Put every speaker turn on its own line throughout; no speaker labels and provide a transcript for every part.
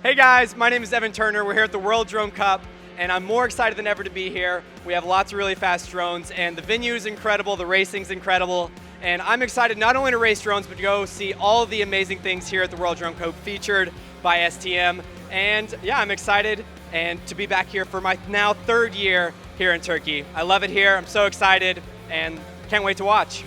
Hey guys, my name is Evan Turner. We're here at the World Drone Cup, and I'm more excited than ever to be here. We have lots of really fast drones, and the venue is incredible, the racing's incredible, and I'm excited not only to race drones, but to go see all of the amazing things here at the World Drone Cup featured by STM. And yeah, I'm excited and to be back here for my now third year here in Turkey. I love it here, I'm so excited, and can't wait to watch.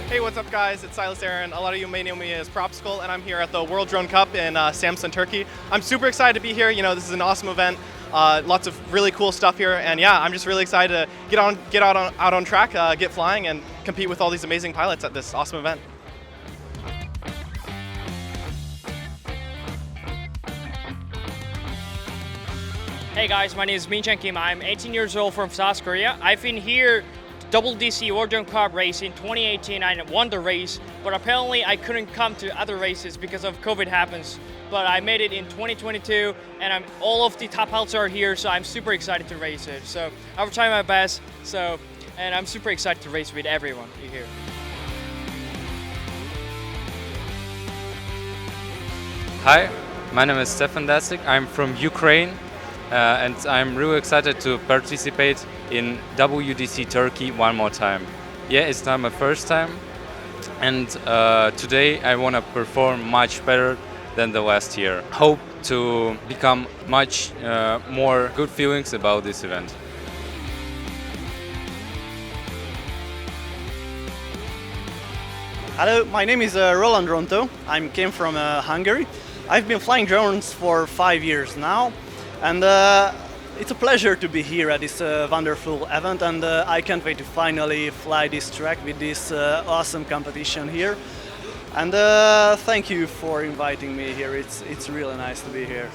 Hey, what's up guys? It's Silas Aaron. A lot of you may know me as Propsicle, and I'm here at the World Drone Cup in Samsun, Turkey. I'm super excited to be here. You know, this is an awesome event. Lots of really cool stuff here, and yeah, I'm just really excited to get out on track, get flying, and compete with all these amazing pilots at this awesome event.
Hey guys, my name is Minchen Kim. I'm 18 years old from South Korea. I've been here WDC World Drone Cup race in 2018. I won the race, but apparently I couldn't come to other races because of COVID happens. But I made it in 2022, and all of the top pilots are here, so I'm super excited to race it. So I will try my best. And I'm super excited to race with everyone here.
Hi, my name is Stefan Dasik. I'm from Ukraine, and I'm really excited to participate in WDC Turkey one more time. Yeah, it's not my first time, and today I want to perform much better than the last year. Hope to become much more good feelings about this event.
Hello, my name is Roland Ronto. I came from Hungary. I've been flying drones for 5 years now, and it's a pleasure to be here at this wonderful event, and I can't wait to finally fly this track with this awesome competition here. And thank you for inviting me here. It's really nice to be here.